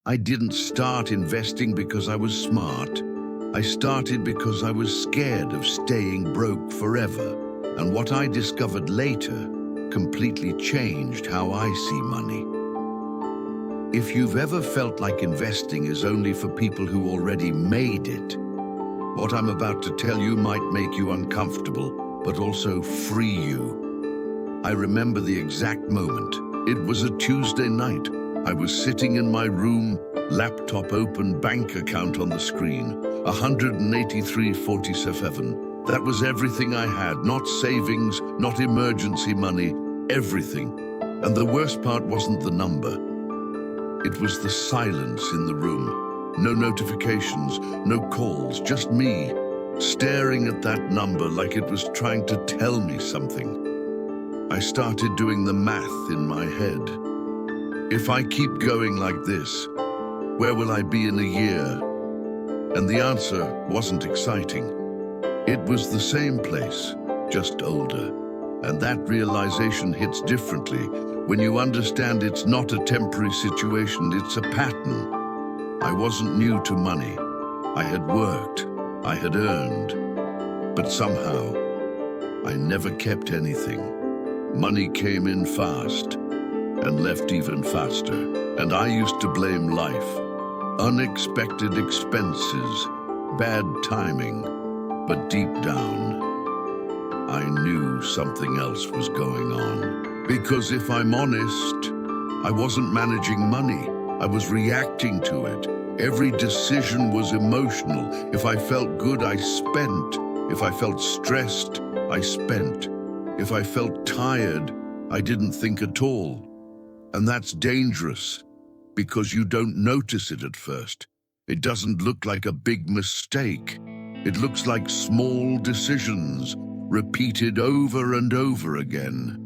I didn't start investing because I was smart. I started because I was scared of staying broke forever. And what I discovered later completely changed how I see money. If you've ever felt like investing is only for people who already made it, what I'm about to tell you might make you uncomfortable, but also free you. I remember the exact moment. It was a Tuesday night. I was sitting in my room, laptop open, bank account on the screen, 183.47. That was everything I had, not savings, not emergency money, everything. And the worst part wasn't the number. It was the silence in the room. No notifications, no calls, just me, staring at that number like it was trying to tell me something. I started doing the math in my head. If I keep going like this, where will I be in a year? And the answer wasn't exciting. It was the same place, just older. And that realization hits differently when you understand it's not a temporary situation, it's a pattern. I wasn't new to money. I had worked, I had earned, but somehow I never kept anything. Money came in fast and left even faster. And I used to blame life. Unexpected expenses, bad timing. But deep down, I knew something else was going on. Because if I'm honest, I wasn't managing money. I was reacting to it. Every decision was emotional. If I felt good, I spent. If I felt stressed, I spent. If I felt tired, I didn't think at all. And that's dangerous because you don't notice it at first. It doesn't look like a big mistake. It looks like small decisions repeated over and over again.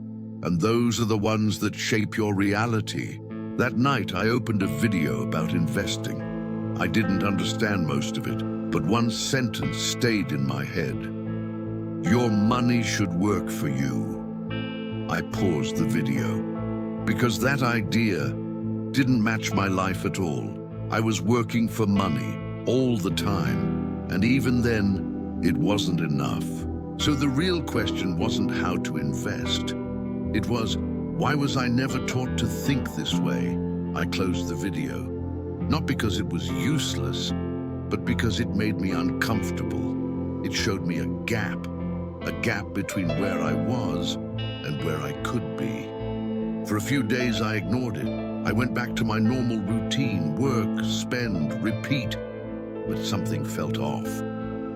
And those are the ones that shape your reality. That night, I opened a video about investing. I didn't understand most of it, but one sentence stayed in my head. Your money should work for you. I paused the video because that idea didn't match my life at all. I was working for money all the time, and even then, it wasn't enough. So the real question wasn't how to invest. It was, why was I never taught to think this way? I closed the video, not because it was useless, but because it made me uncomfortable. It showed me a gap between where I was and where I could be. For a few days, I ignored it. I went back to my normal routine, work, spend, repeat, but something felt off,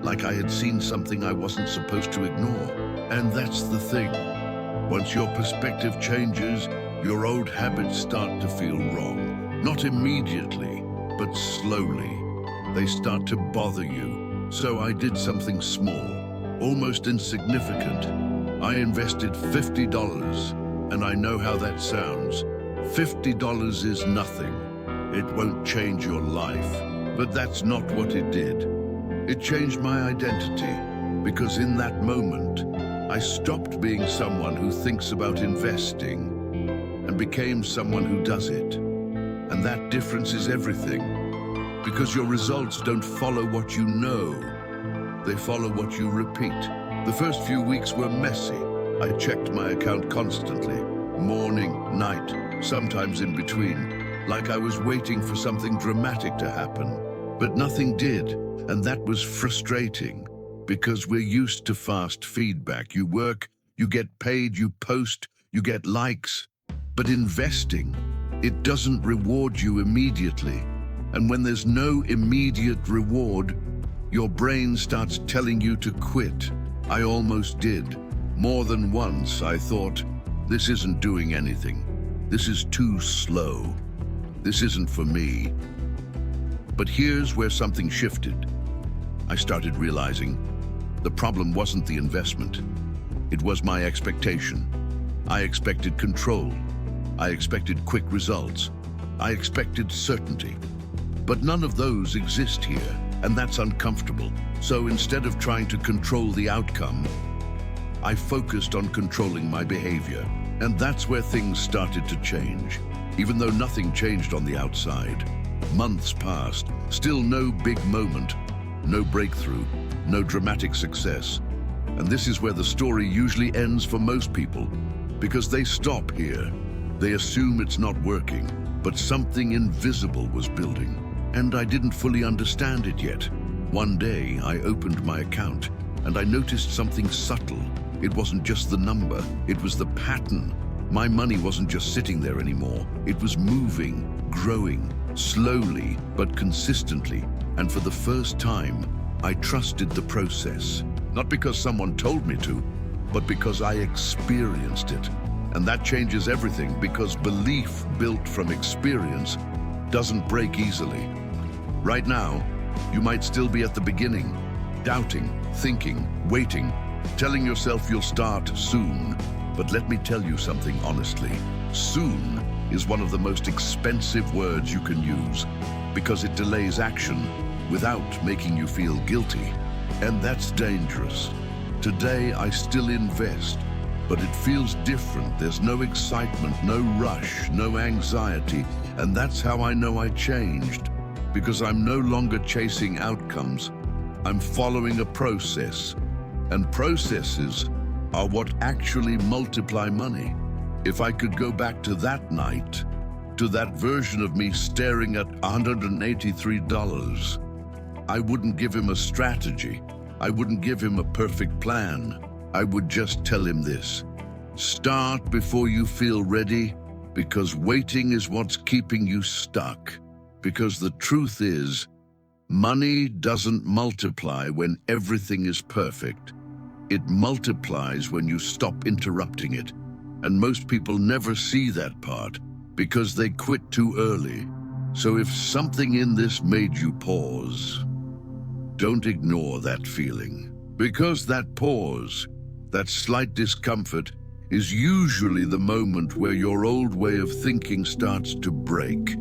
like I had seen something I wasn't supposed to ignore. And that's the thing. Once your perspective changes, your old habits start to feel wrong. Not immediately, but slowly. They start to bother you. So I did something small, almost insignificant. I invested $50, and I know how that sounds. $50 is nothing. It won't change your life. But that's not what it did. It changed my identity, because in that moment, I stopped being someone who thinks about investing and became someone who does it. And that difference is everything, because your results don't follow what you know. They follow what you repeat. The first few weeks were messy. I checked my account constantly, morning, night, sometimes in between, like I was waiting for something dramatic to happen. But nothing did, and that was frustrating, because we're used to fast feedback. You work, you get paid, you post, you get likes. But investing, it doesn't reward you immediately. And when there's no immediate reward, your brain starts telling you to quit. I almost did. More than once, I thought, this isn't doing anything. This is too slow. This isn't for me. But here's where something shifted. I started realizing the problem wasn't the investment. It was my expectation. I expected control. I expected quick results. I expected certainty. But none of those exist here, and that's uncomfortable. So instead of trying to control the outcome, I focused on controlling my behavior. And that's where things started to change. Even though nothing changed on the outside, Months passed, still no big moment, no breakthrough, no dramatic success. And this is where the story usually ends for most people, because they stop here. They assume it's not working, but something invisible was building, and I didn't fully understand it yet. One day, I opened my account, and I noticed something subtle. It wasn't just the number, it was the pattern. My money wasn't just sitting there anymore. It was moving, growing, slowly but consistently. And for the first time, I trusted the process. Not because someone told me to, but because I experienced it. And that changes everything, because belief built from experience doesn't break easily. Right now, you might still be at the beginning, doubting, thinking, waiting, telling yourself you'll start soon. But let me tell you something honestly. Soon is one of the most expensive words you can use, because it delays action without making you feel guilty. And that's dangerous. Today, I still invest, but it feels different. There's no excitement, no rush, no anxiety. And that's how I know I changed, because I'm no longer chasing outcomes. I'm following a process, and processes are what actually multiply money. If I could go back to that night, to that version of me staring at $183, I wouldn't give him a strategy. I wouldn't give him a perfect plan. I would just tell him this: start before you feel ready, because waiting is what's keeping you stuck. Because the truth is, money doesn't multiply when everything is perfect. It multiplies when you stop interrupting it. And most people never see that part because they quit too early. So if something in this made you pause, don't ignore that feeling. Because that pause, that slight discomfort, is usually the moment where your old way of thinking starts to break.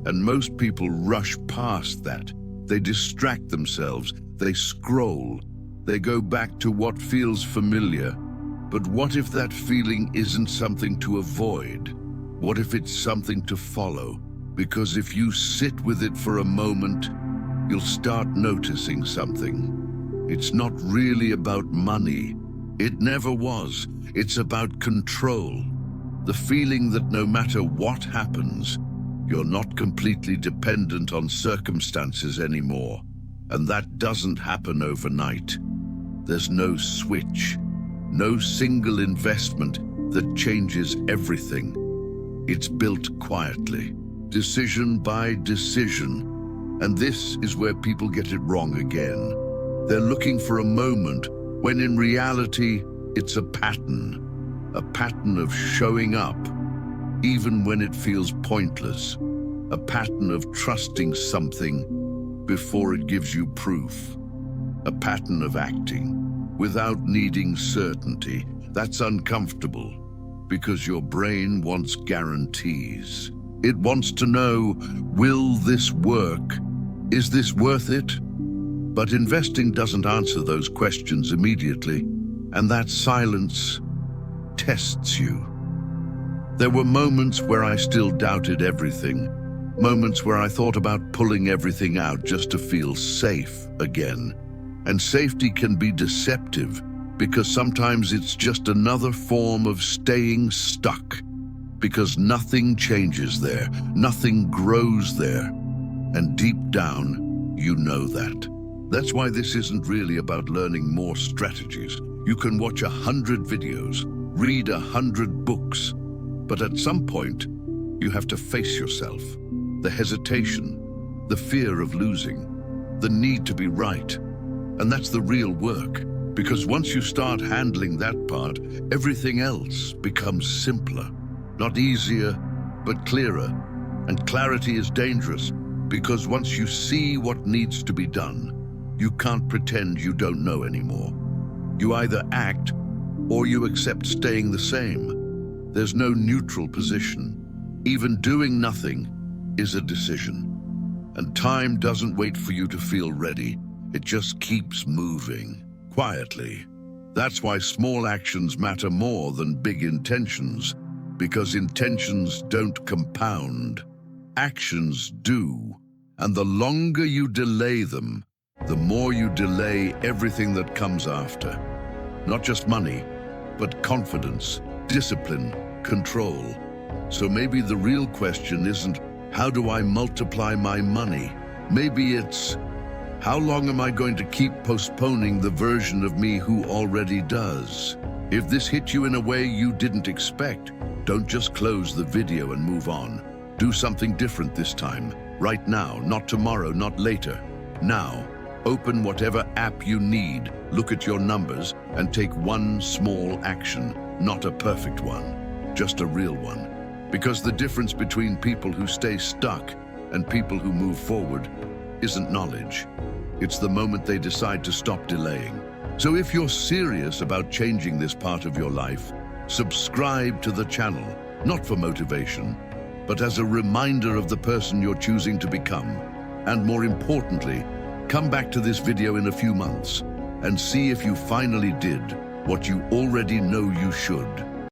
And most people rush past that. They distract themselves, they scroll, they go back to what feels familiar. But what if that feeling isn't something to avoid? What if it's something to follow? Because if you sit with it for a moment, you'll start noticing something. It's not really about money. It never was. It's about control. The feeling that no matter what happens, you're not completely dependent on circumstances anymore. And that doesn't happen overnight. There's no switch, no single investment that changes everything. It's built quietly, decision by decision. And this is where people get it wrong again. They're looking for a moment when in reality, it's a pattern of showing up, even when it feels pointless, a pattern of trusting something before it gives you proof, a pattern of acting without needing certainty. That's uncomfortable because your brain wants guarantees. It wants to know, will this work? Is this worth it? But investing doesn't answer those questions immediately, and that silence tests you. There were moments where I still doubted everything, moments where I thought about pulling everything out just to feel safe again. And safety can be deceptive because sometimes it's just another form of staying stuck, because nothing changes there, nothing grows there, and deep down, you know that. That's why this isn't really about learning more strategies. You can watch 100 videos, read 100 books, but at some point, you have to face yourself. The hesitation, the fear of losing, the need to be right. And that's the real work, because once you start handling that part, everything else becomes simpler. Not easier, but clearer. And clarity is dangerous, because once you see what needs to be done, you can't pretend you don't know anymore. You either act, or you accept staying the same. There's no neutral position. Even doing nothing is a decision. And time doesn't wait for you to feel ready. It just keeps moving, quietly. That's why small actions matter more than big intentions, because intentions don't compound. Actions do. And the longer you delay them, the more you delay everything that comes after. Not just money, but confidence, discipline, control. So maybe the real question isn't, how do I multiply my money? Maybe it's, how long am I going to keep postponing the version of me who already does? If this hit you in a way you didn't expect, don't just close the video and move on. Do something different this time. Right now, not tomorrow, not later. Now, open whatever app you need, look at your numbers, and take one small action. Not a perfect one, just a real one. Because the difference between people who stay stuck and people who move forward isn't knowledge. It's the moment they decide to stop delaying. So if you're serious about changing this part of your life, subscribe to the channel, not for motivation, but as a reminder of the person you're choosing to become. And more importantly, come back to this video in a few months and see if you finally did what you already know you should.